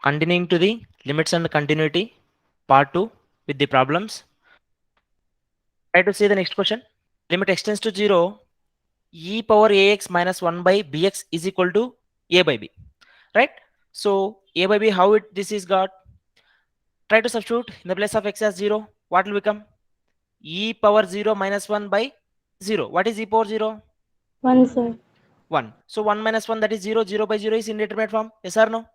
Continuing to the limits and continuity, part 2 with the problems. Try to see the next question. Limit extends to 0, e power ax minus 1 by bx is equal to a by b, right? So a by b, how this is got? Try to substitute in the place of x as 0. What will become? E power 0 minus 1 by 0. What is e power 0? 1, sir. 1. So 1 minus 1, that is 0. 0 by 0 is indeterminate form. Yes or no?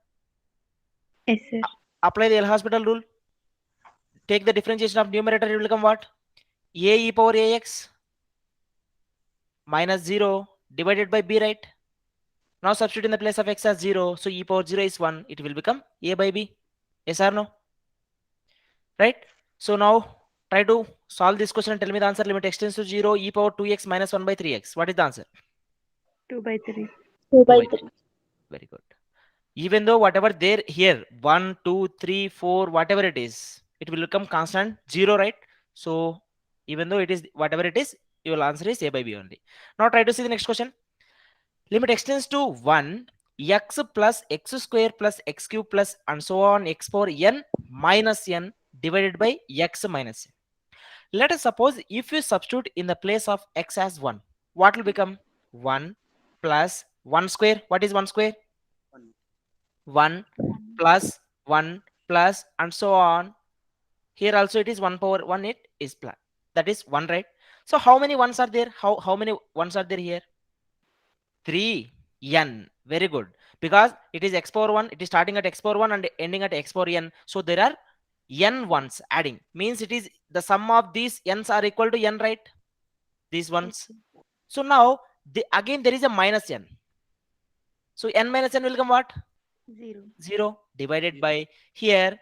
Yes, sir. Apply the L'Hospital rule. Take the differentiation of numerator, it will become what? A e power ax minus 0 divided by b, right? Now substitute in the place of x as 0. So e power 0 is 1. It will become a by b. Yes or no? Right? So now try to solve this question and tell me the answer. Limit extends to 0, e power 2x minus 1 by 3x. What is the answer? 2 by 3. 2 by 3. Very good. Even though whatever there here, 1, 2, 3, 4, whatever it is, it will become constant 0, right? So even though it is whatever it is, your answer is a by b only. Now try to see the next question. Limit extends to 1, x plus x square plus x cube plus and so on x power n minus n divided by x minus n. Let us suppose if you substitute in the place of x as 1, what will become? 1 plus 1 square. What is 1 square? 1 plus 1 plus and so on. Here also it is 1 power 1, it is plus. That is 1, right? So how many ones are there? How many ones are there here? 3 n. Very good. Because it is x power 1, it is starting at x power 1 and ending at x power n. So there are n ones adding. Means it is the sum of these n's are equal to n, right? These ones. So now again there is a minus n. So n minus n will come what? 0. 0 divided by here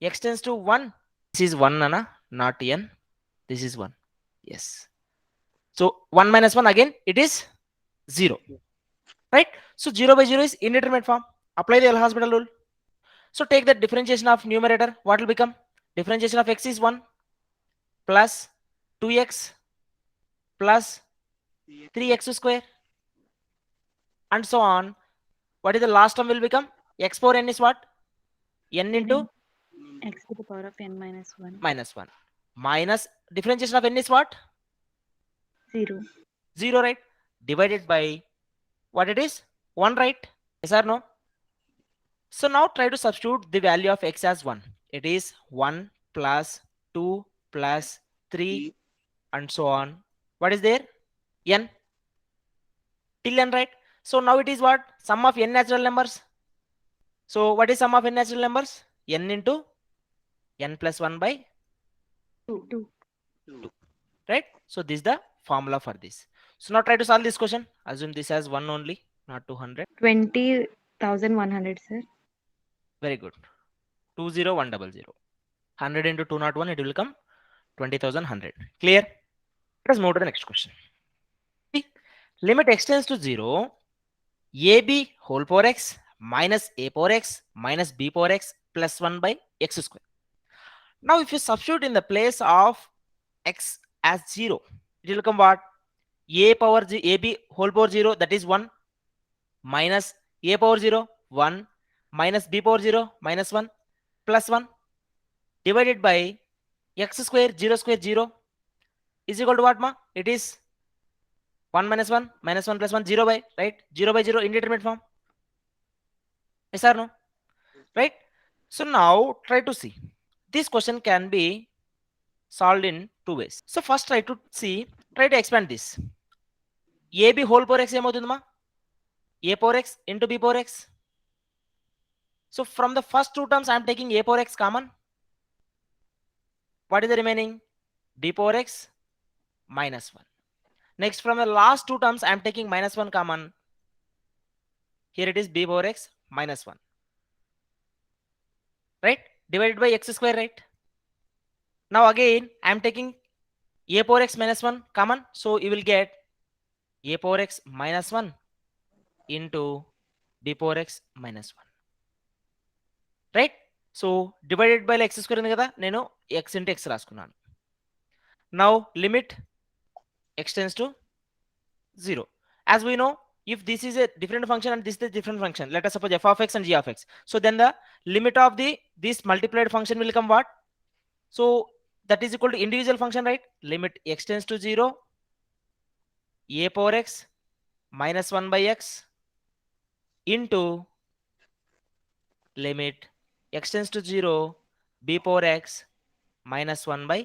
x tends to 1. This is 1, Nana, not n. This is 1. Yes. So 1 minus 1 again it is 0. Right? So 0 by 0 is indeterminate form. Apply the L'Hospital rule. So take the differentiation of numerator. What will become? Differentiation of x is 1 plus 2x plus 3x square and so on. What is the last term will become? X power n is what? N into X to the power of n minus 1. minus 1. Minus differentiation of n is what? 0. 0, right? Divided by what it is? 1, right? Yes or no? So now try to substitute the value of x as 1. It is 1 plus 2 plus 3 and so on. What is there? N. Till n, right? So now it is what? Sum of n natural numbers. So what is sum of n natural numbers? N into n plus 1 by 2. 2. Right? So this is the formula for this. So now try to solve this question. Assume this as 1 only, not 200. 20,100, sir. Very good. 20100. 100 into 201, it will come 20,100. Clear? Let us move to the next question. See, limit extends to 0, ab whole power x minus a power x minus b power x plus 1 by x square. Now if you substitute in the place of x as 0, it will come what? A power ab whole power 0, that is 1, minus a power 0, 1, minus b power 0, minus 1, plus 1, divided by x square 0 square 0 is equal to what, ma? It is 1 minus 1 minus 1 plus 1, 0 by, right? 0 by 0 indeterminate form. Yes or no? Right? So now try to see. This question can be solved in two ways. So first try to expand this. AB whole power x ఏమవుతుందమ్మా? A power x into B power x. So from the first two terms I am taking A power x common. What is the remaining? B power x minus 1. Next, from the last two terms I am taking minus 1 common. Here it is B power x minus 1. Right? Divided by x square, right? Now again I am taking a power x minus 1 common. So you will get a power x minus 1 into b power x minus 1. Right? So divided by x square ఉంది కదా, నేను x into x రాసుకున్నాను. Now limit extends to 0. As we know, if this is a different function and this is a different function, let us suppose f of x and g of x, so then the limit of this multiplied function will become what? So that is equal to individual function, right? Limit x tends to 0 a power x minus 1 by x into limit x tends to 0 b power x minus 1 by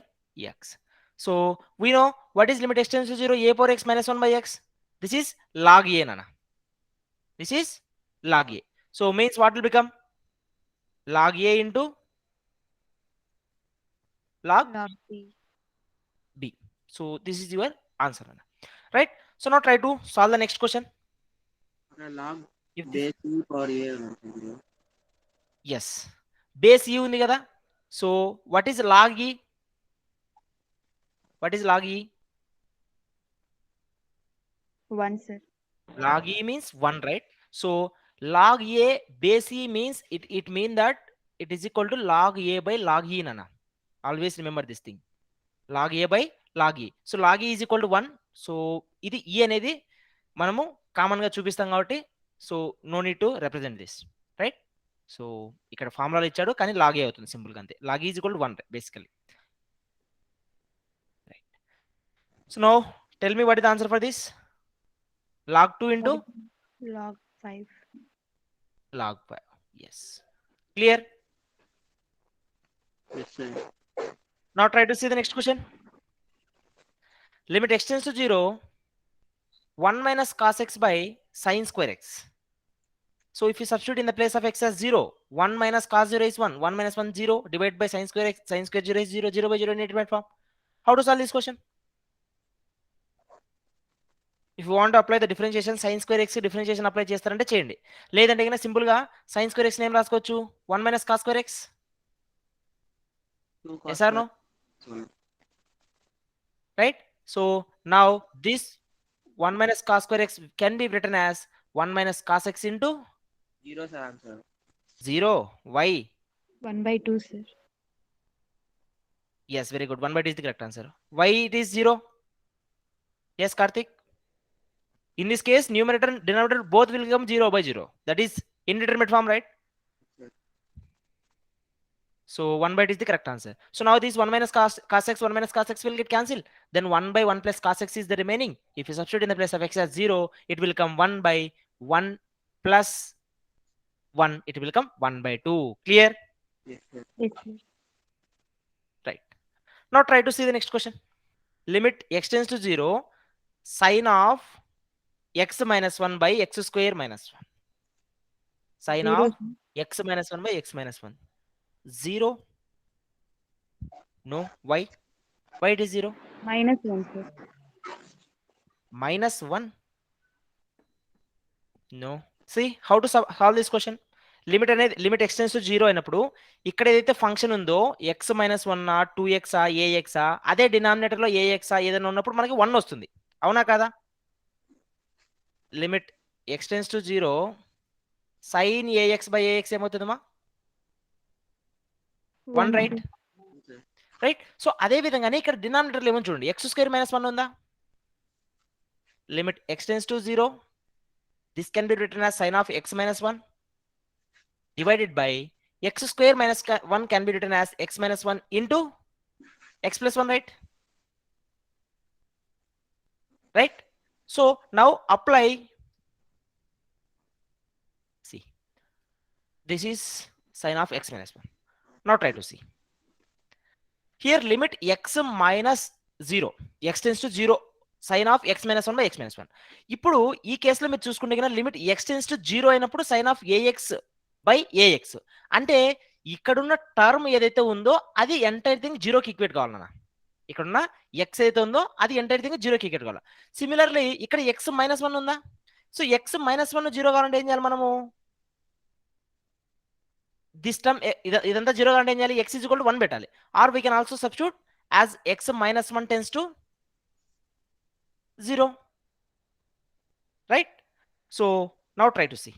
x. So we know what is limit x tends to 0 a power x minus 1 by x. This is log a, nana. This is log a. So means what will become? Log a into log B. b. So this is your answer, nana. Right? So now try to solve the next question. log If this, base e power a ఉంటుంది. yes, base e ఉంది కదా. So what is log e? What is log e? 1, sir. Log e means 1, right? So log a base e means it mean that it is equal to log a by log e, nana. Always remember this thing. Log a by log e. So log e is equal to 1. So ఇది e అనేది మనము common గా చూపిస్తాం కాబట్టి so no need to represent this, right? So ఇక్కడ formula ఇచ్చాడు కానీ log a అవుతుంది సింపుల్ గా అంతే. Log is equal to 1 basically. So now tell me what is the answer for this? log 2 into Log 5. log 5. Yes. Clear? Yes, sir. Now try to see the next question. Limit x tends to 0 1 minus cos x by sin square x. So if you substitute in the place of x as 0, 1 minus cos 0 is 1, 1 minus 1 0, divided by sin square x, sin square 0 is 0, 0 by 0 in ultimate form. How to solve this question? If you want to apply the differentiation, sin square x differentiation apply చేస్తారంటే చేయండి. లేదంటే కనుక simple గా sin square x name రాసుకోవచ్చు 1 minus cos square x. 2 Yes or no? cos Right? So now this 1 minus cos square x can be written as 1 minus cos x into 0 sir answer. 0. Why? 1/2, sir. Yes, very good. 1/2 is the correct answer. Why it is 0? Yes, Karthik. In this case, numerator and denominator both will become 0 by 0. That is indeterminate form, right? Yes. So 1/2 is the correct answer. So now this 1 minus cos x, 1 minus cos x will get cancelled. Then 1 by 1 plus cos x is the remaining. If you substitute in the place of x as 0, it will become 1 by 1 plus 1. It will become 1/2. Clear? Yes, sir. Yes, sir. Right. Now try to see the next question. Limit x tends to 0 sin of x minus 1 by x square minus 1. Sin 0, of sir. x minus 1 by x minus 1. 0? No. Why? Why it is 0? -1, sir. Minus 1? No. See how to solve this question. Limit అనేది limit x tends to 0 అయినప్పుడు ఇక్కడ ఏదైతే function ఉందో x minus 1 2x ax అదే denominator లో ax ఏదైనా ఉన్నప్పుడు మనకి 1 వస్తుంది. అవునా కాదా? Limit x tends to 0 sin ax by ax ఏమవుతుందమ్మా? 1, right? Okay. Right. So అదే విధంగానే ఇక్కడ డినామినేటర్లో ఏమో చూడండి x స్క్వేర్ మైనస్ 1 ఉందా? Limit x tends to 0 this can be written as sin of x minus 1 divided by x square minus 1 can be written as x minus 1 into x plus 1, right? Right? So now apply. See, this is sin of x minus 1. Now try to see. Here limit x minus 0, x tends to 0, sin of x minus 1 by x minus 1. ఇప్పుడు ఈ కేసులో మీరు చూసుకుంటే కనుక limit x tends to 0 అయినప్పుడు sin of ax by ax అంటే ఇక్కడున్న term ఏదైతే ఉందో అది ఎంటైర్ థింగ్ 0కి ఈక్వేట్ కావాలన్నా. ఇక్కడున్న x ఏదైతే ఉందో అది ఎంటైర్ థింగ్ 0కి ఈక్వేట్ కావాలి. సిమిలర్లీ ఇక్కడ x మైనస్ 1 ఉందా? సో x మైనస్ 1 0 కావాలంటే ఏం చేయాలి మనము? దిస్ టర్మ్ ఇదంతా 0 కావాలంటే ఏం చేయాలి? x ఈజ్ ఈక్వల్ టు 1 పెట్టాలి. Or we can also substitute as x minus 1 tends to 0, right? So now try to see.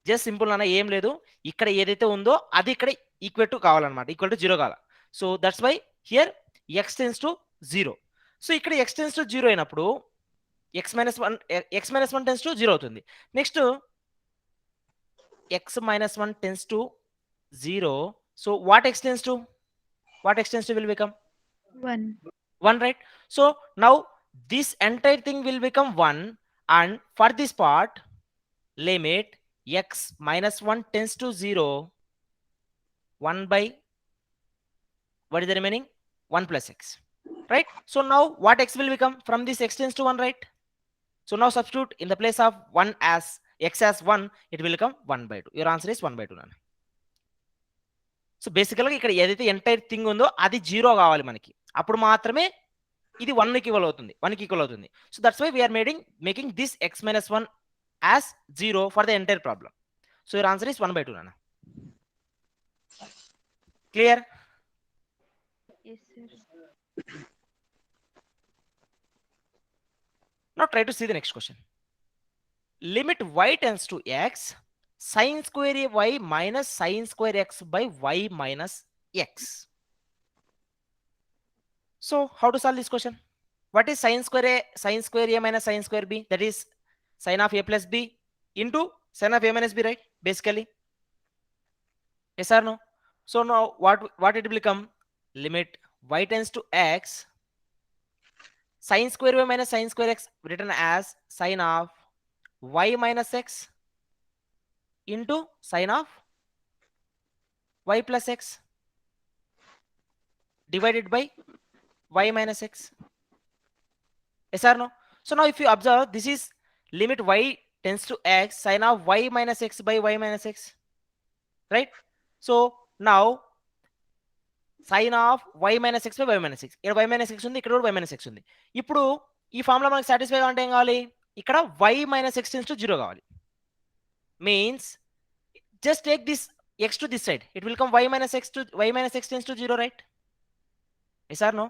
Just simple అన్న ఏం లేదు, ఇక్కడ ఏదైతే ఉందో అది ఇక్కడ ఈక్వల్ టు కావాలన్నమాట, ఈక్వల్ టు 0 కావాలి. So that's why here x tends to 0. So ఇక్కడ x టెన్స్ టు 0 అయినప్పుడు x minus 1 tends to 0 అవుతుంది. Next x minus 1 tends to 0. So what x tends to will become 1. 1, right? So now this entire thing will become 1, and for this part limit x minus 1 tends to 0, 1 by what is the remaining 1 plus x, right? So now what x will become from this x tends to 1, right? So now substitute in the place of 1 as x as 1, it will become 1 by 2. Your answer is 1 by 2 nana. So బేసికల్గా ఇక్కడ ఏదైతే entire thing ఉందో అది 0 కావాలి మనకి, అప్పుడు మాత్రమే ఇది 1కి ఈక్వల్ అవుతుంది, 1కి ఈక్వల్ అవుతుంది. So that's why we're making this x minus 1 as 0 for the entire problem. So your answer is 1 by 2 nana. Clear? Yes, sir. Now try to see the next question. Limit y tends to x, sin square y minus sin square x by y minus x. So how to solve this question? What is sin square a minus sin square b? That is sin of a plus b into sin of a minus b, right? Basically. Yes or no? So now what it will become? Limit y tends to x, sin square y minus sin square x written as sin of y minus x into sin of y plus x divided by y minus x. Yes or no? So now if you observe, this is limit y tends to x, sin of y minus x by y minus x, right? So now sin of y minus x by y minus x, ఇక్కడ y minus x ఉంది, ఇక్కడ కూడా y minus x ఉంది. ఇప్పుడు ఈ formula మనకి satisfy కావాలంటే ఏం కావాలి? ఇక్కడ y minus x tends to 0 కావాలి. Means just take this x to this side, it will come y minus x tends to 0, right? Yes or no?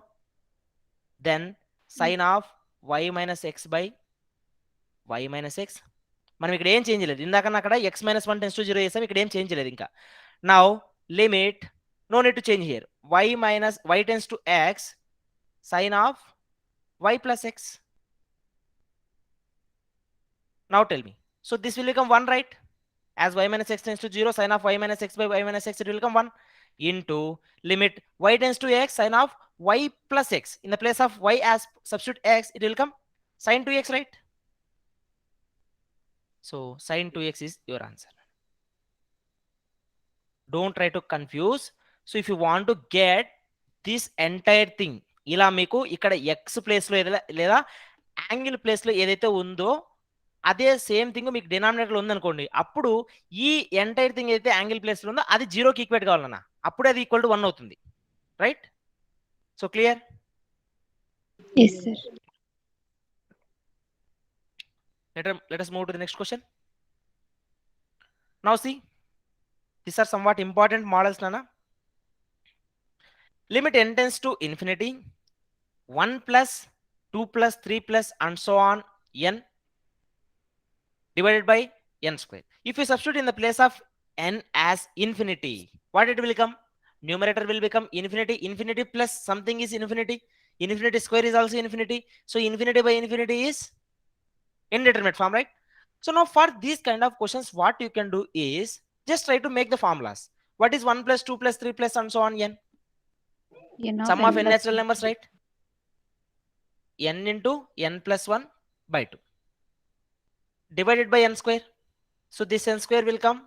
Then sin of y minus x by y minus x, మనం ఇక్కడ ఏం change లేదు, ఇందాకన్నా అక్కడ x minus 1 tends to 0 చేసాం, ఇక్కడ ఏం change లేదు ఇంకా. Now limit, no need to change here, y tends to x, sin of y plus x. Now tell me, so this will become 1, right? As y minus x tends to 0, sin of y minus x by y minus x, it will become 1 into limit y tends to x, sin of y plus x, in the place of y as substitute x, it will come sin 2x, right? So sin 2x is your answer. Don't try to confuse. So if you want to get this entire thing, ఇలా మీకు ఇక్కడ x ప్లేస్లో లేదా angle ప్లేస్లో ఏదైతే ఉందో అదే same thing మీకు డినామినేటర్లో ఉందనుకోండి, అప్పుడు ఈ ఎంటైర్ థింగ్ ఏదైతే యాంగిల్ ప్లేస్లో ఉందో అది 0కి ఈక్వేట్ కావాలన్నా, అప్పుడే అది ఈక్వల్ టు 1 అవుతుంది, right? So clear? Yes, sir. Let us move to the next question. Now see, these are somewhat important models, nana. Limit n tends to infinity, 1 plus 2 plus 3 plus and so on n divided by n square. If you substitute in the place of n as infinity, what it will become? Numerator will become infinity, infinity plus something is infinity, infinity square is also infinity, so infinity by infinity is indeterminate form, right? So now for these kind of questions, what you can do is just try to make the formulas. What is 1 plus 2 plus 3 plus and so on n? Sum of n natural numbers, right? N into n plus 1 by 2 divided by n square. So this n square will come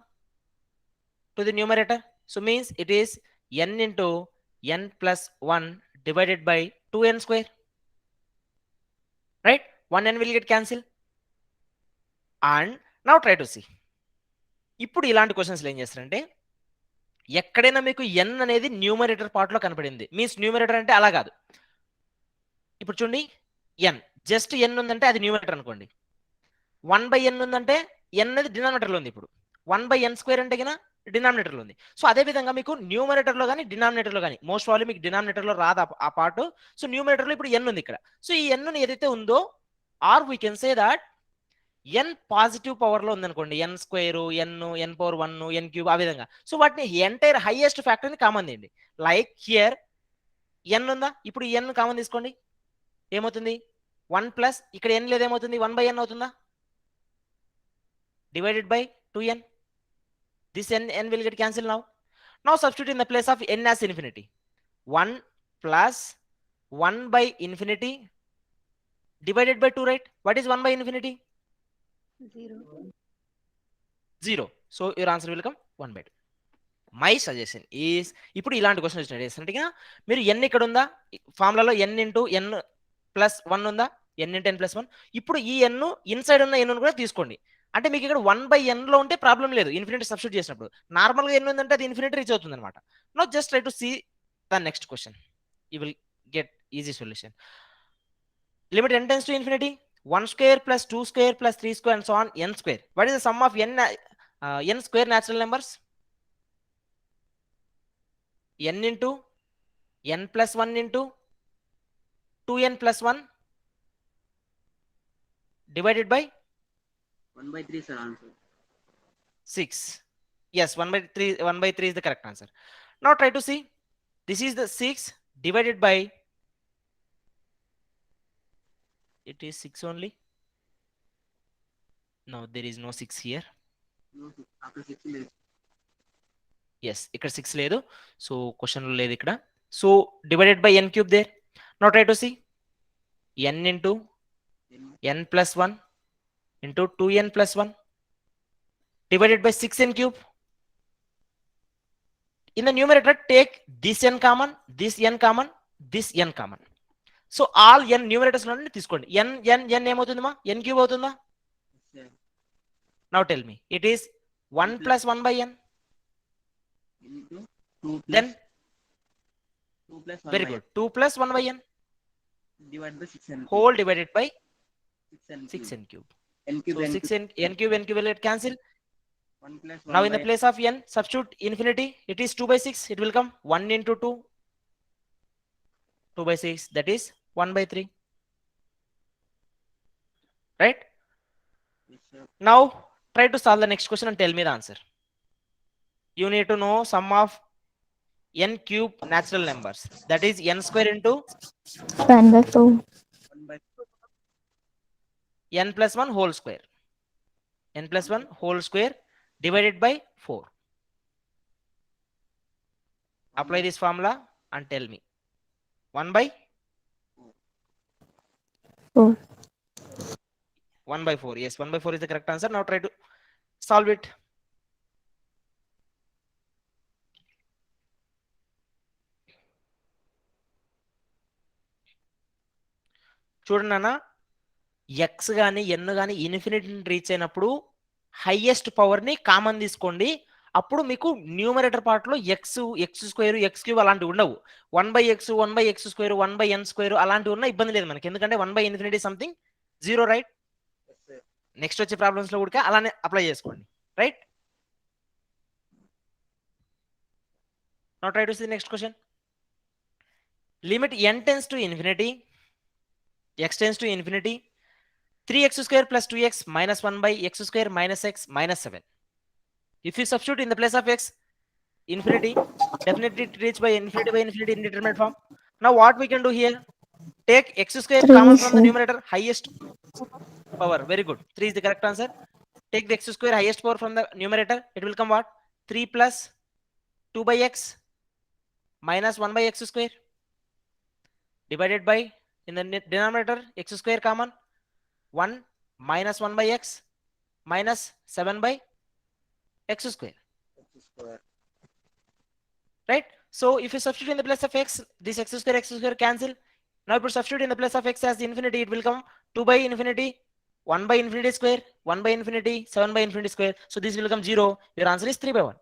to the numerator. So means it is n into n plus 1 divided by 2n square, right? 1n will get cancelled. And now try to see. ఇప్పుడు ఇలాంటి క్వశ్చన్స్లో ఏం చేస్తారంటే, ఎక్కడైనా మీకు n అనేది numerator పార్ట్లో కనపడింది, means numerator అంటే అలా కాదు. ఇప్పుడు చూడండి, n జస్ట్ n ఉందంటే అది న్యూమరేటర్ అనుకోండి, 1 by n ఉందంటే n అనేది డినామినేటర్లో ఉంది. ఇప్పుడు 1 by n స్క్వేర్ అంటే కన్నా డినామినేటర్లో ఉంది. సో అదే విధంగా మీకు న్యూమరేటర్లో కానీ డినామినేటర్లో కానీ, మోస్ట్ ప్రాబ్లీ మీకు డినామినేటర్లో రాదు ఆ పార్ట్. సో న్యూమరేటర్లో ఇప్పుడు n ఉంది ఇక్కడ. సో ఈ n ఏదైతే ఉందో, or we can say that n positive పవర్లో ఉందనుకోండి, n square, n power 1, n cube, ఆ విధంగా. సో వాటిని ఎంటైర్ హైయెస్ట్ ఫ్యాక్టర్ని కామన్ తీయండి. లైక్ హియర్ n ఉందా, ఇప్పుడు ఈ n కామన్ తీసుకోండి, ఏమవుతుంది? 1 ప్లస్ ఇక్కడ n లేదేమవుతుంది 1/n అవుతుందా, divided by 2n. This n will get cancelled now. Now substitute in the place of n as infinity. 1 plus 1 by infinity divided by 2, right? What is 1 by infinity? 0. 0. So your answer will come 1 by 2. My suggestion is, ఇప్పుడు ఇలాంటి question వచ్చినట్టు చేసినట్టుగా మీరు n ఇక్కడ ఉందా ఫార్ములాలో n into n plus 1 ఉందా, n into n plus 1. ఇప్పుడు ఈ n ఇన్సైడ్ ఉన్న n కూడా తీసుకోండి. అంటే మీకు ఇక్కడ 1/n లో ఉంటే ప్రాబ్లం లేదు ఇన్ఫినిటీ సబ్స్టిట్యూట్ చేసినప్పుడు. నార్మల్గా n ఉందంటే అది ఇన్ఫినిటీ రీచ్ అవుతుంది అనమాట. Now just try to see the next question, you will get easy solution. Limit n tends to infinity, 1 square plus 2 square plus 3 square and so on n square. What is the sum of n square natural numbers? n into n plus 1 into 2n plus 1 divided by 1/3 sir answer. 6. Yes, 1/3 is the correct answer. Now try to see, this is the 6 divided by, it is 6 only. No, there is no 6 here. No sir, after 6 లేదు. Yes, ఇక్కడ 6 లేదు, so question లేదు ఇక్కడ. So divided by n cube there. Now try to see n into n plus 1 into 2n plus 1 divided by 6n cube. In the numerator take this n common, this n common, this n common. So all n numerators నుండి తీసుకోండి. n ఏమవుతుందమ్మా, n cube అవుతుందా. Yes sir. Now tell me, it is 1 plus 1 by n. Into 2 plus Then 2 plus 1 very by good, 2 plus 1 by n n divided by 6n whole divided by 6n 6n cube. n cube So n 6n cube will get cancel. 1 plus 1 Now in by the place of n substitute infinity, it is 2 by 6, it will come 1 into 2, 2 by 6, that is 1 by 3, right? Yes sir. Now try to solve the next question and tell me the answer. You need to know sum of n cube natural numbers, that is n square into 1/4. 1 by n plus 1 whole square, n plus 1 whole square divided by 4. Apply this formula and tell me 1 by 4. 1 by 4. Yes, 1 by 4 is the correct answer. Now try to solve it. చూడండి అన్న, X కానీ ఎన్ కానీ ఇన్ఫినిటీని reach అయినప్పుడు highest పవర్ని common తీసుకోండి. అప్పుడు మీకు numerator పార్ట్లో ఎక్స్ స్క్వేర్ ఎక్స్ క్యూబ్ అలాంటివి ఉండవు. 1/x 1/x square 1/n square అలాంటివి ఉన్న ఇబ్బంది లేదు మనకి, ఎందుకంటే 1/∞ something 0, right. yes sir. Next వచ్చే ప్రాబ్లమ్స్లో కూడా అలానే అప్లై చేసుకోండి, right. Now try to see next question. Limit n tends to infinity, x tends to infinity, 3x square plus 2x minus 1 by x square minus x minus 7. If you substitute in the place of x infinity, definitely it reach by infinity indeterminate form. Now what we can do here, take x square 3, common from the sir. numerator, highest power, very good, 3 is the correct answer. Take the x square highest power from the numerator, it will come what, 3 plus 2 by x minus 1 by x square divided by, in the denominator x square common, 1 minus 1 by x minus 7 by x square, X square. right. So if you substitute in the place of x, this x square cancel. Now if you substitute in the place of x as infinity, it will come 2 by infinity, 1 by infinity square, 1 by infinity, 7 by infinity square. So this will become 0. Your answer is 3 by 1.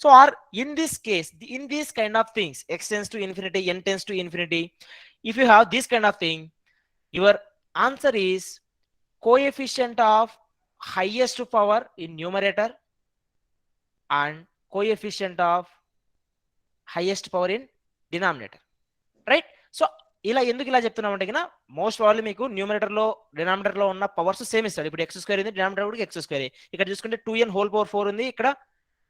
So or in this case, in these kind of things, x tends to infinity, n tends to infinity, if you have this kind of thing, your answer is coefficient of highest power in numerator and coefficient of highest power in denominator, right. So ఇలా ఎందుకు ఇలా చెప్తున్నామంటే కన్నా, most probably మీకు న్యూమరేటర్లో డినామినేటర్లో ఉన్న powers same ఇస్తాడు. ఇప్పుడు x స్క్వేర్ ఉంది, డినామినేటర్ కూడా x స్క్వేర్. ఇక్కడ చూసుకుంటే 2n హోల్ పవర్ 4 ఉంది, ఇక్కడ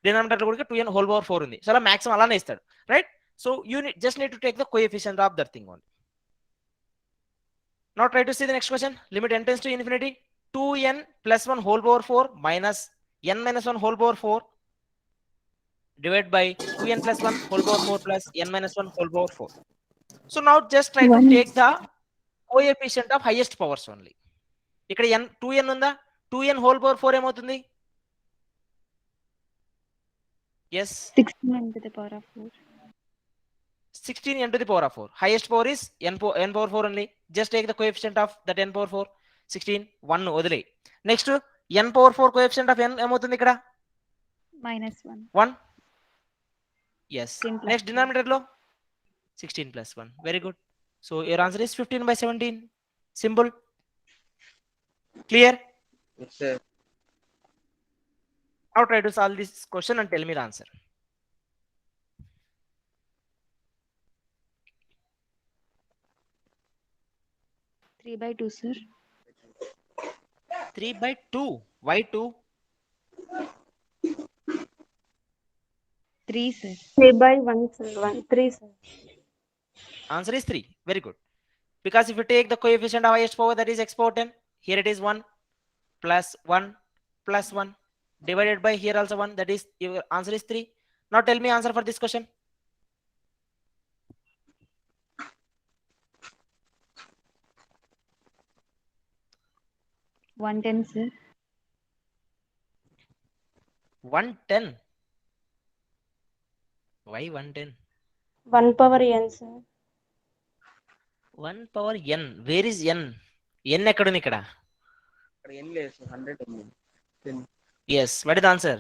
డినామినేటర్ కూడా 2n హోల్ పవర్ 4 ఉంది. సో అలా మాక్సిమం అలానే ఇస్తాడు, right. So you just need to take the coefficient of that thing only. Now try to see the next question. Limit n tends to infinity. 2n plus 1 whole power 4 minus n minus 1 whole power 4 divided by 2n plus 1 whole power 4 plus n minus 1 whole power 4. So now just try to 1. take the coefficient of highest powers only. ఇక్కడ n 2n ఉందా, 2n whole power 4 ఏమవుతుంది? Yes, 16 into the power of 4. 16 n to the power of 4. Highest power is n power 4 only. Just take the coefficient of that n power 4. 16 1 వదిలే. Next n power 4 coefficient of n ఏమవుతుంది ఇక్కడ? -1. 1. Yes. 16 plus Next denominator లో 16 plus 1. Very good. So your answer is 15 by 17. Simple. Clear? Yes, sir. Now try to solve this question and tell me the answer. Three by 2, sir. 3 by 2. Why 2? 3, sir. 3 by 1, sir. 3, sir. Answer is 3. Very good. Because if you take the coefficient of highest power, that is x power 10. Here it is 1 plus 1 plus 1 divided by here also 1. That is your answer is 3. Now tell me answer for this question. One 10, sir. 110. Why 110? 1 power n, sir. 1 power n. Where is n? n ekkaduni ikkada? ఇక్కడ ఏం లేదు sir 100 ఉంది. 10. Yes. What is the answer?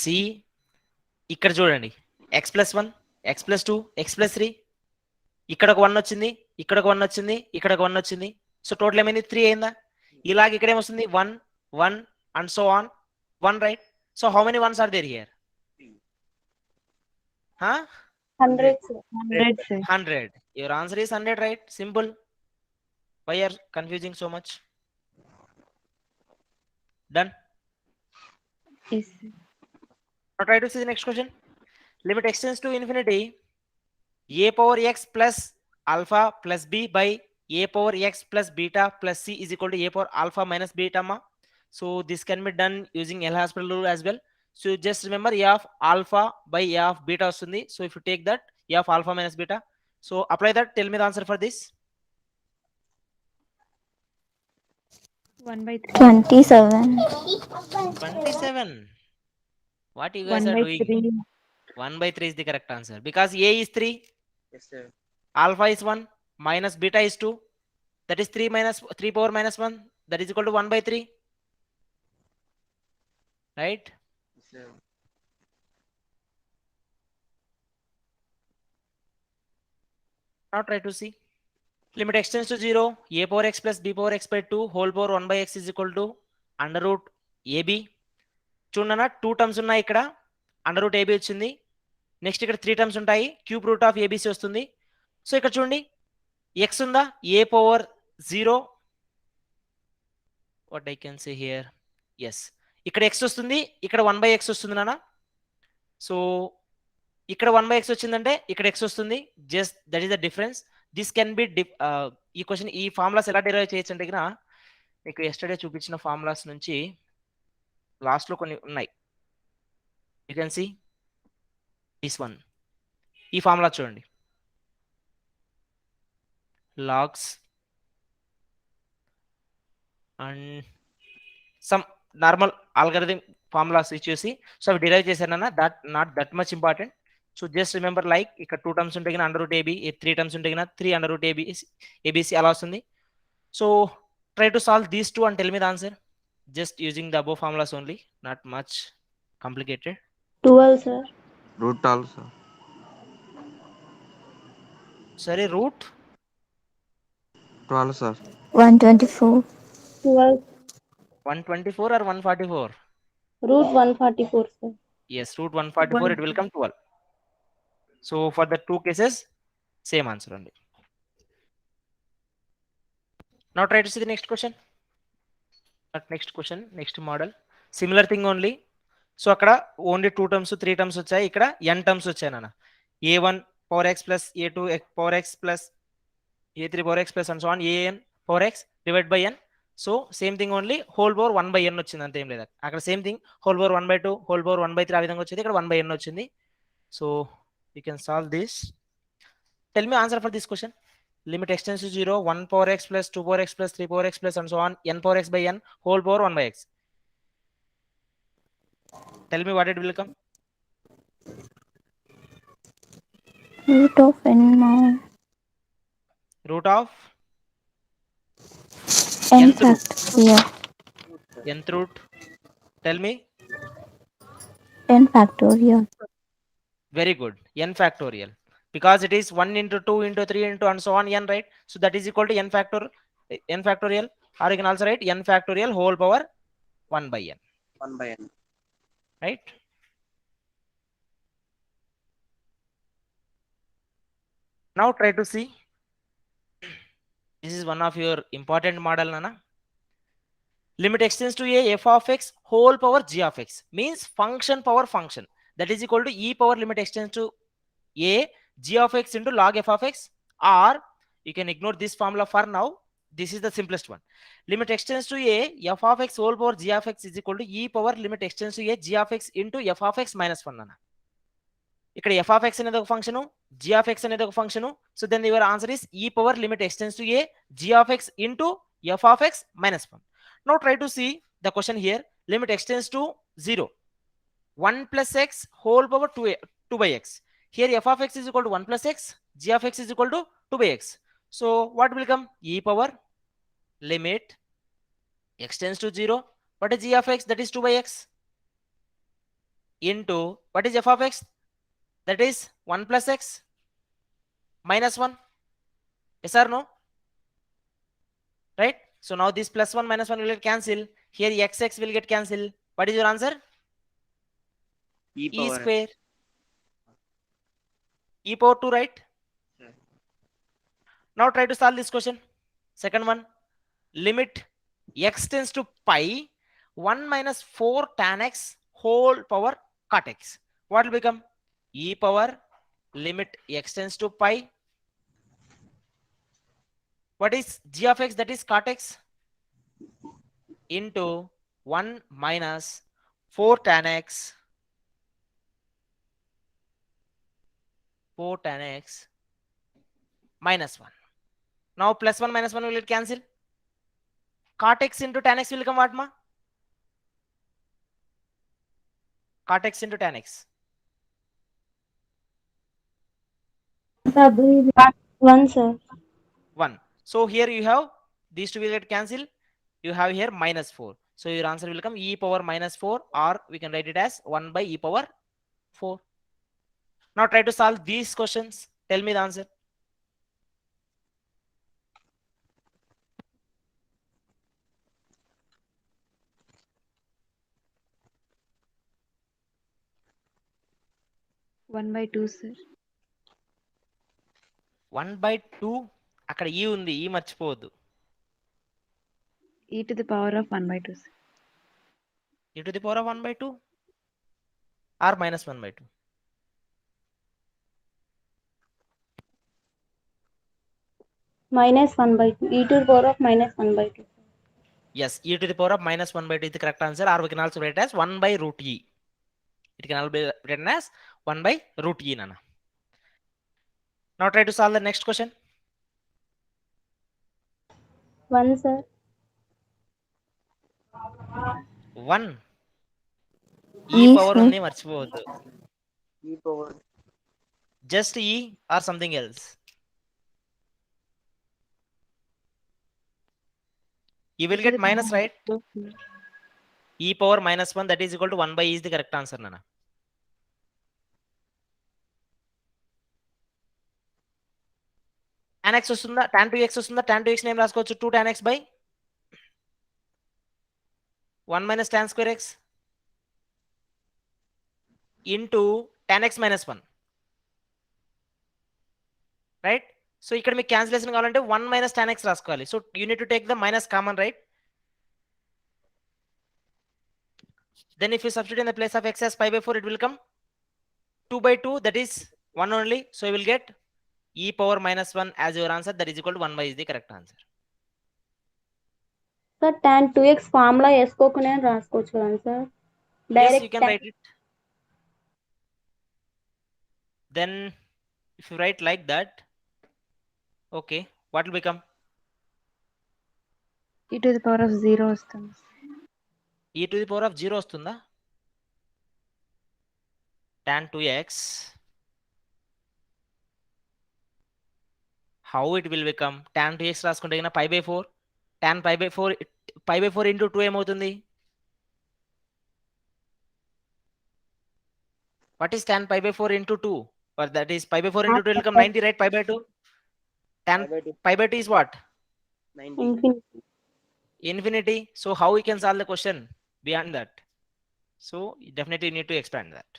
See, ఇక్కడ చూడండి, x plus 1, x plus 2, x plus 3. ఇక్కడ ఒక 1 వచ్చింది, ఇక్కడ ఒక 1 వచ్చింది, ఇక్కడ ఒక 1 వచ్చింది. సో టోటల్ ఏమైంది? 3 అయిందా? ఇలాగ ఇక్కడ ఏమొస్తుంది? 1 1 and so on 1, right? So how many ones are there here? Huh? 100, sir. 100, sir. 100. Your answer is 100, right? Simple. Why are confusing so much? Done. Yes, sir. Now try to see the next question. Limit extends to infinity. A power x plus alpha plus b by a power x plus beta plus c is equal to a power alpha minus beta ma. So this can be done using L'Hospital rule as well. So just remember a of alpha by a of beta vasundi. So if you take that a of alpha minus beta, so apply that. Tell me the answer for this. 1 by 3. 27. 27. What you guys 1 are by doing? 3. 1 by 3 is the correct answer because a is 3, Yes, sir. alpha is 1, minus beta is 2. That is 3 minus 3 power minus 1. That is equal to 1 by 3. Right? Yes, sir. Now try to see. Limit extends to 0. A power x plus b power x by 2 whole power 1 by x is equal to under root ab. చూడన్నా 2 terms ఉన్నాయి, ఇక్కడ under root AB వచ్చింది. Next ఇక్కడ 3 terms ఉంటాయి, cube root of ABC వస్తుంది. So ఇక్కడ చూడండి x ఉందా, ఏ power 0, what I can say here, yes ఇక్కడ ఎక్స్ వస్తుంది, ఇక్కడ 1 బై ఎక్స్ వస్తుంది నాన్న. సో ఇక్కడ 1 బై ఎక్స్ వచ్చిందంటే ఇక్కడ ఎక్స్ వస్తుంది. Just that is the difference. This can be ఈ క్వశ్చన్ ఈ ఫార్ములాస్ ఎలా డిరైవ్ చేయొచ్చు అంటే ఇక్కడ మీకు ఎస్టర్డే చూపించిన ఫార్ములాస్ నుంచి లాస్ట్ లో కొన్ని ఉన్నాయి. You can see this one. ఈ ఫార్ములా చూడండి, logs and some normal algorithm formulas ఇచ్చేసి సో అవి డిరైవ్ చేశానన్నా, that not that much important. So just remember like ఇక్కడ 2 టర్మ్స్ ఉంటే కింద అండర్ రూట్ ఏబీ, 3 టర్మ్స్ ఉంటే కింద 3 అండర్ రూట్ ఏబీసీ అలా వస్తుంది. So try to solve these 2 and tell me the answer. Just using the above formulas only, not much complicated. 12, sir. Root 12, sir. Sorry, root 12, sir. 124. 12. 124 or 144? Root 144, sir. Yes, root 144, it will come 12. So for the 2 cases, same answer only. Now try to see the next question. Next question, next model, similar thing only. So అక్కడ only 2 terms 3 terms వచ్చాయి, ఇక్కడ n terms వచ్చాయి నాన్న. a1 power x plus a2 power x plus a3 power x plus and so on an power x divided by n. So same thing only whole power 1/n వచ్చింది, అంతే ఏం లేదు. అక్కడ same thing whole power 1/2 whole power 1/3 ఆ విధంగా వచ్చింది, ఇక్కడ 1/n వచ్చింది. So you can solve this. Tell me answer for this question. Limit extends to 0, 1 power x plus 2 power x plus 3 power x plus and so on n power x by n whole power 1/x. Tell me what it will come. Root of n more. Root of N nth root. factorial. Nth root. Tell me. N factorial. Very good. N factorial. Because it is 1 into 2 into 3 into and so on n, right? So that is equal to n factorial. Or you can also write n factorial whole power 1/n. 1/n. Right? Now try to see. This is one of your important model, Nana. Limit extends to a f of x whole power g of x. Means function power function. That is equal to e power limit extends to a g of x into log f of x. Or you can ignore this formula for now. This is the simplest one. Limit extends to a f of x whole power g of x is equal to e power limit extends to a g of x into f of x minus 1, Nana. ఇక్కడ f of x అనేది ఒక function, g of x అనేది ఒక function. So then your answer is e power limit x tends to a g of x into f of x minus 1. Now try to see the question here. Limit extends to 0, 1 plus x whole power 2 by x. Here f of x is equal to 1 plus x, g of x is equal to 2 by x. So what will come? E power limit extends to 0. What is g of x? That is 2 by x into what is f of x? That is 1 plus x minus 1. Yes or no? Right? So now this plus 1 minus 1 will get cancelled. Here x will get cancelled. What is your answer? E E power square. E power 2, right? Yes. Now try to solve this question. Second one. Limit x tends to pi 1 minus 4 tan x whole power cot x. What will become? E power limit x tends to pi. What is g of x? That is cot x into 1 minus 4 tan x minus 1. Now plus 1 minus 1 will get cancel. Cot x into tan x will come what, ma? Cot x into tan x. 1, sir. 1. So here you have these two will get cancelled. You have here minus 4. So your answer will come e power minus 4, or we can write it as 1 by e power 4. Now try to solve these questions. Tell me the answer. One by two, sir. 1/2. అక్కడ e ఉంది, e మర్చిపోవద్దు. E to the power of 1 by 2, sir. e to the power of 1/2 or minus 1/2. Minus 1/2. E to the power of minus 1/2. Yes, e to the power of minus 1/2 is the correct answer, or we can also write it as 1 by root e. It can also be written as 1 by root e, Nana. Now try to solve the next question. 1, sir. 1. E E, power sir. ఉంది, మర్చిపోవద్దు. E power Just e or something else. You will E to get the minus, power right? of 4. E power minus 1, that is equal to 1 by e is the correct answer, Nana. tan x వస్తుందా, tan 2x వస్తుందా? tan 2x name రాసుకోవచ్చు, 2 tan x by 1 minus tan square x into tan x minus 1. Right? So ఇక్కడ మీకు cancellation కావాలంటే 1 minus tan x రాసుకోవాలి. So you need to take the minus common, right? Then if you substitute in the place of x as pi by 4, it will come 2/2, that is 1 only. So you will get e power minus 1 as your answer. That is equal to 1 by is the correct answer. Sir tan 2x formula వేసుకోకుండా రాసుకోవచ్చు కదా sir Yes, direct you can write it. Then if you write like that, okay, what will become? e to the power of 0 వస్తుంది. E to the power of 0 వస్తుందా? Tan 2x. How it will become? Tan 2x రాసుకుంటే కన్నా pi by 4. Tan pi by 4 into 2 ఏమవుతుంది? What is tan pi by 4 into 2? Or that is pi by 4 into 2 will become 90, right? Pi by 2. Tan pi by 2 is what? 90. Infinity Infinity. So how we can solve the question beyond that? So definitely you need to expand that.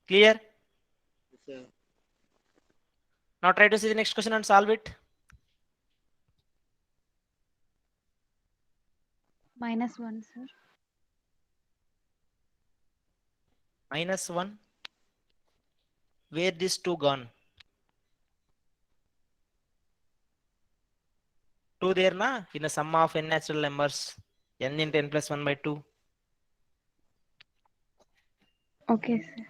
Clear? Yes, sir. Now try to see the next question and solve it. -1 sir. Minus 1. Where this 2 gone? 2 there na? In the sum of n natural numbers. N into n plus 1 by 2. Okay sir.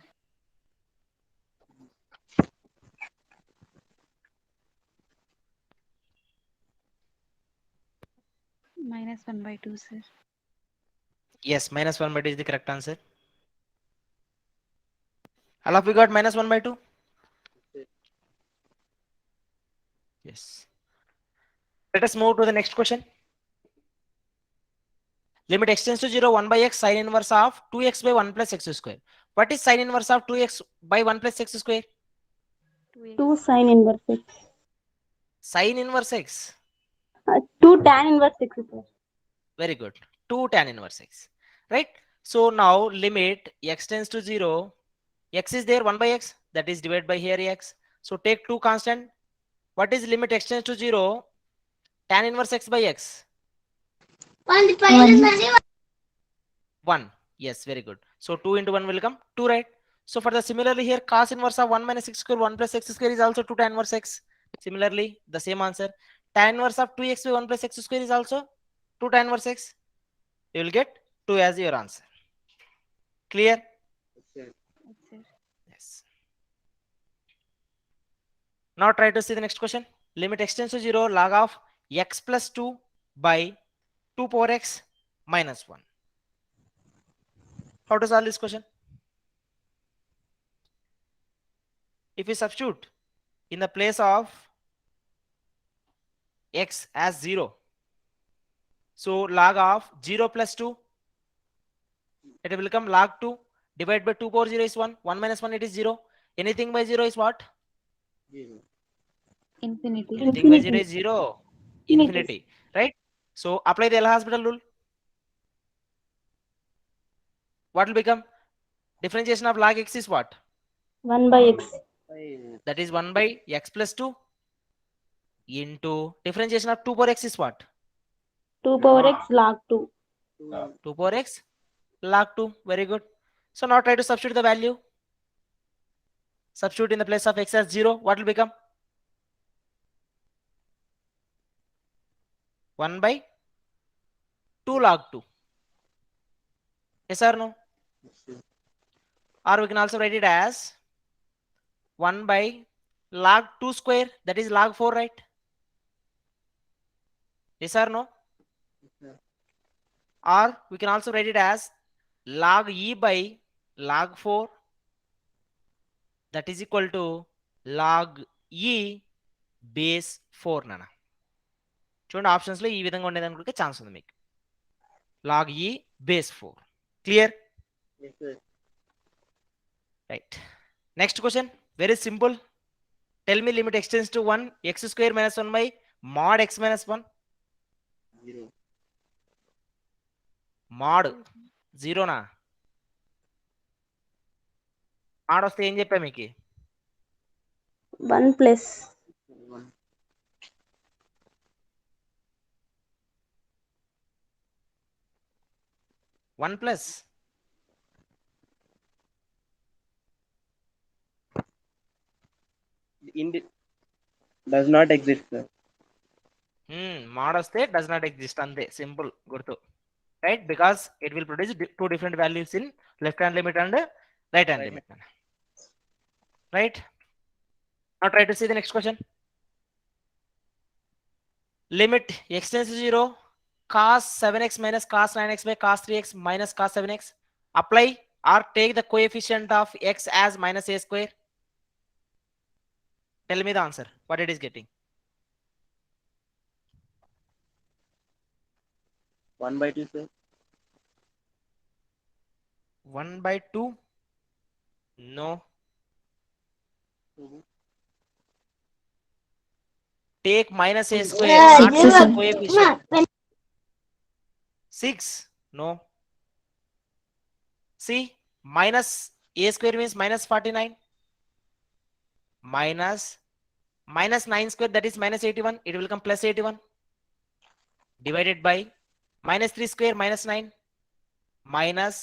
-1 by 2 sir. Yes, minus 1 by 2 is the correct answer. All of you got minus 1 by 2? Yes. Let us move to the next question. Limit x tends to 0, 1 by x sin inverse of 2x by 1 plus x square. What is sin inverse of 2x by 1 plus x square? 2 sin inverse x Sin inverse x. 2 tan inverse x sir Very good. 2 tan inverse x. Right? So now limit x tends to 0. X is there 1 by x. That is divided by here x. So take 2 constant. What is limit x tends to 0? Tan inverse x by x. 1. Yes, very good. So 2 into 1 will come 2, right? So for the similarly here cos inverse of 1 minus x square 1 plus x square is also 2 tan inverse x. Similarly the same answer. Tan inverse of 2x by 1 plus x square is also 2 tan inverse x. You will get 2 as your answer. Clear? Yes, sir. Yes sir. Yes. Now try to see the next question. Limit x tends to 0 log of x plus 2 by 2 power x minus 1. How to solve this question? If we substitute in the place of x as 0, so log of 0 plus 2, it will become log 2 divided by 2 power 0 is 1. 1 minus 1 it is 0. Anything by 0 is what? 0. Infinity. Anything by 0 is 0. Infinity. Right? So apply the L'Hospital rule. What will become? Differentiation of log x is what? 1 by x That is 1 by x plus 2 into differentiation of 2 power x is what? 2 power x log 2 2 power x log 2. Very good. So now try to substitute the value. Substitute in the place of x as 0. What will become? 1 by 2 log 2. Yes or no? Yes, sir. Or we can also write it as 1 by log 2 square. That is log 4, right? Yes or no? Yes, sir. Or we can also write it as log e by log 4. That is equal to log e base 4 nana. చూడండి options లో ఈ విధంగా ఉండేదానికి chance ఉంది మీకు. log e base 4. Clear? Yes, sir. Right. Next question. Very simple. Tell me limit x tends to 1 x square minus 1 by mod x minus 1. 0. mod 0 నా mod వస్తే ఏం చెప్పా మీకు? 1 plus 1. 1 plus does not exist, sir. Mod వస్తే does not exist అంతే simple గుర్తు, right? Because it will produce two different values in left hand limit and right hand Right. Limit, right? Now try to see the next question. Limit x tends to 0, cos 7x minus cos 9x by cos 3x minus cos 7x. Apply or take the coefficient of x as minus a square. Tell me the answer, what it is getting. 1/2, sir. 1/2? No. Mhm. Take minus a square, Yeah, not yes, the sir. coefficient. 6? No. See, minus a square means minus 49. Minus 9 square, that is minus 81. It will come plus 81. Divided by minus 3 square minus 9. Minus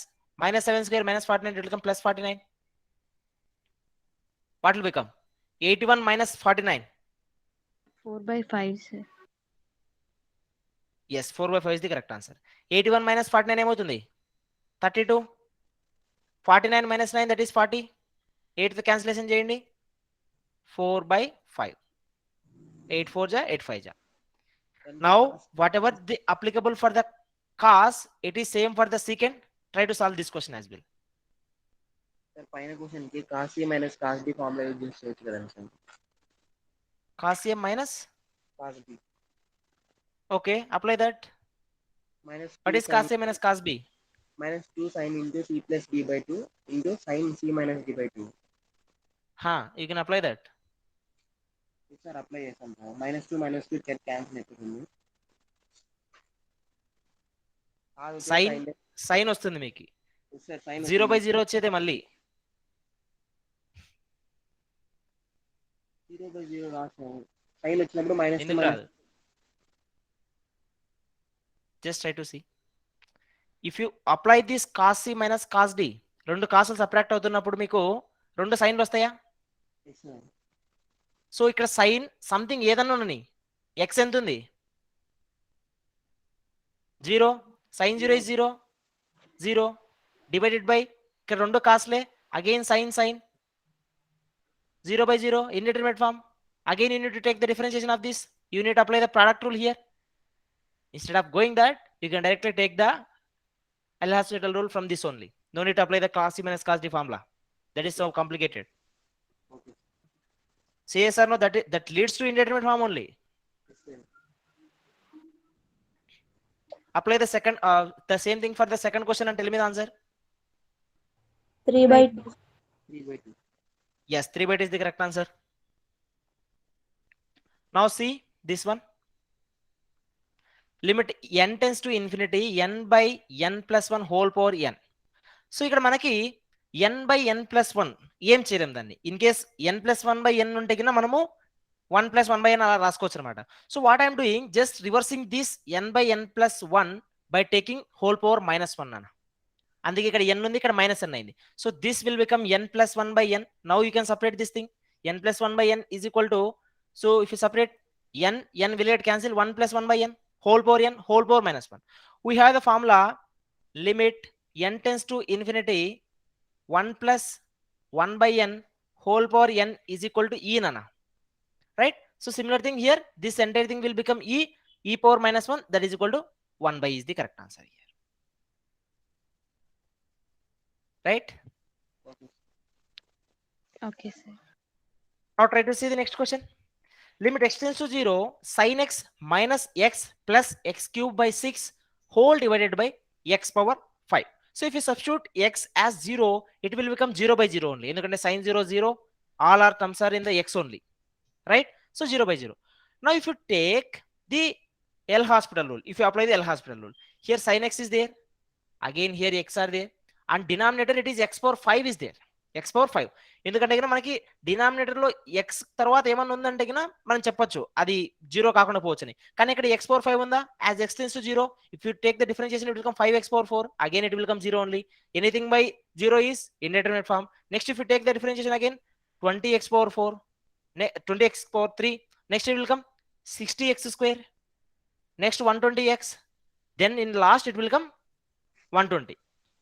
7 square minus 49. It will come plus 49. What will become? 81 minus 49. 4/5, sir. Yes, 4/5 is the correct answer. 81 minus 49 ఏమవుతుంది? 32. 49 minus 9, that is 40. 8th cancellation చేయండి. 4/5. 8 4 ja 8 5 ja. Now whatever the applicable for the cos, it is same for the secant. Try to solve this question as well. Sir, పైన question కి cos A minus cos B formula use చేసి చేయొచ్చు కదండి sir. Cos A minus, cos B okay, apply that. minus What 2 is sin cos A minus cos B? minus 2 sin into C plus D by 2 into sin C minus D by 2. You can apply that. Sir apply చేస్తాం sir. -2 -2 cancel అయిపోతుంది. Sin వస్తుంది మీకు. Sir sin 0/0 వచ్చేదే మళ్ళీ. 0/0 రాసాం. sin వచ్చినప్పుడు -2 ఎందుకు రాదు? Just try to see. If you apply this cos C minus cos D, రెండు కాసులు సబ్ట్రాక్ట్ అవుతున్నప్పుడు మీకు రెండు సైన్లు వస్తాయా? yes sir. సో ఇక్కడ సైన్ సంథింగ్ ఏదన్నా ఉన్నని x ఎంత ఉంది? 0. sin 0 is 0. 0 divided by ఇక్కడ రెండు కాసులే, again sin 0/0 indeterminate form. Again you need to take the differentiation of this. You need to apply the product rule here. Instead of going that, you can directly take the L-Hospital rule from this only. No need to apply the cos C minus cos D formula. That is so complicated. Okay. Say yes or no, that leads to indeterminate form only. Yes sir. Apply the same thing for the second question and tell me the answer. 3/2. 3/2. Yes, 3/2 is the correct answer. Now see this one. Limit n tends to infinity, n by n plus 1 whole power n. So ఇక్కడ మనకి n by n plus 1 ఏం చేయలేం దాన్ని. In case n plus 1 by n ఉంటే కింద మనము 1 plus 1 by n అలా రాసుకోవచ్చు అనమాట. So what I'm doing, just reversing this n by n plus 1 by taking whole power -1 అన్న. అందుకే ఇక్కడ n ఉంది, ఇక్కడ -n అయింది. So this will become n plus 1 by n. Now you can separate this thing. n plus 1 by n is equal to, so if you separate n will get cancel, 1 plus 1 by n whole power -1. We have the formula limit n tends to infinity 1 plus 1 by n whole power n is equal to e nana, right? So similar thing here, this entire thing will become e power -1, that is equal to 1 by is the correct answer here, right? Okay, sir. Now try to see the next question. Limit x tends to 0, sin x minus x plus x cube by 6 whole divided by x power 5. So if you substitute x as 0, it will become 0/0 only. Endukante sin 0 0, all our terms are in the x only, right? So 0/0. Now if you take the L-Hospital rule, if you apply the L-Hospital rule, here sin x is there, again here x are there, and denominator it is x power 5 is there. x power 5. ఎందుకంటే ఇక్కడ మనకి డినామినేటర్లో x తర్వాత ఏమన్నా ఉందంటే కినా మనం చెప్పొచ్చు అది 0 కాకుండా పోవచ్చని. కానీ ఇక్కడ x power 5 ఉందా, as x tends to 0, if you take the differentiation it will become 5x power 4, again it will become 0 only. Anything by 0 is indeterminate form. Next if you take the differentiation again, 20x power 4, 20x power 3. Next it will come 60x square. Next 120x. Then in last it will come 120.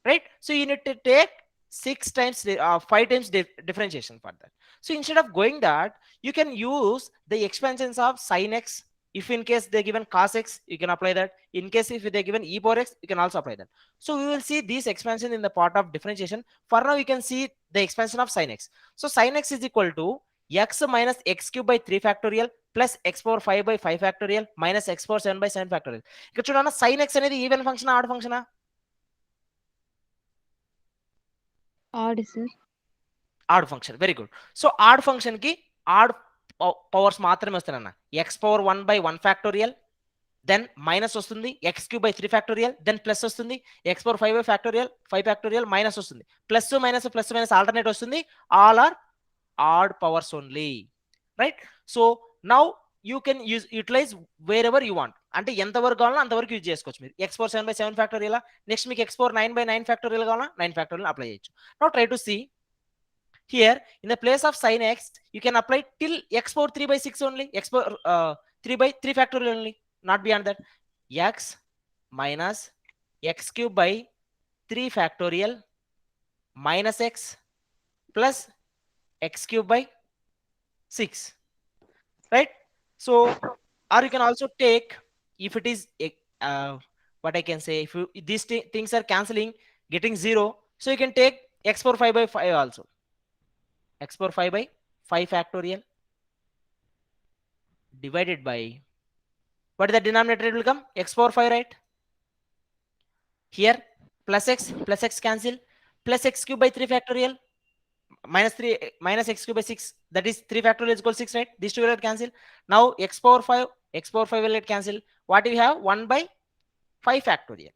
Right? So you need to take 5 times differentiation for that. So instead of going that, you can use the expansions of sin x. If in case they given cos x, you can apply that. In case if they given e power x, you can also apply that. So we will see this expansion in the part of differentiation. For now, you can see the expansion of sin x. So sin x is equal to x minus x cube by 3 factorial plus x power 5 by 5 factorial minus x power 7 by 7 factorial. ఇక్కడ చూడన్నా sin x అనేది even function odd ఫంక్షనా? Odd, sir. Odd function. Very good. So odd function కి odd powers మాత్రమే వస్తాయన్న. X power 1 by 1 factorial, then minus వస్తుంది x cube by 3 factorial, then plus వస్తుంది x power 5 by factorial 5 factorial minus వస్తుంది plus minus alternate వస్తుంది. All are odd powers only. Right? So now you can utilize wherever you want. అంటే ఎంతవరకు కావాలో అంతవరకు use చేసుకోవచ్చు మీరు. X power 7 by 7 factorial, next మీకు ఎక్స్ పవర్ 9 by 9 ఫ్యాక్టోరియల్ కావాలా 9 ఫ్యాక్టోరియల్ అప్లై చేయొచ్చు. Now try to see here in the place of sin x you can apply till x power 3 by 6 only, x power 3 by 3 factorial only, not beyond that. X minus x cube by 3 factorial minus x plus x cube by 6, right? So or you can also take, if it is what I can say, if these things are cancelling getting 0, so you can take x power 5 by 5 also, x power 5 by 5 factorial divided by, what is the denominator? It will come x power 5, right? Here plus x cancel, plus x cube by 3 factorial minus x cube by 6, that is 3 factorial is equal to 6, right? These two will get cancel. Now x power 5 will get cancel. What do we have? 1 by 5 factorial,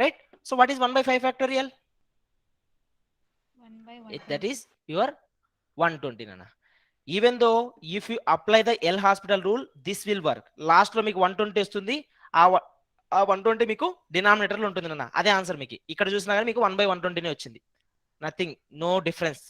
right? So what is 1 by 5 factorial? 1 by 1. That is your 120 nana. Even though if you apply the L hospital rule, this will work. Last లో మీకు 120 వస్తుంది. ఆ 120 మీకు denominator లో ఉంటుంది నన్న. అదే answer మీకు ఇక్కడ చూసినా కానీ మీకు 1 by 120 నే వచ్చింది. Nothing, no difference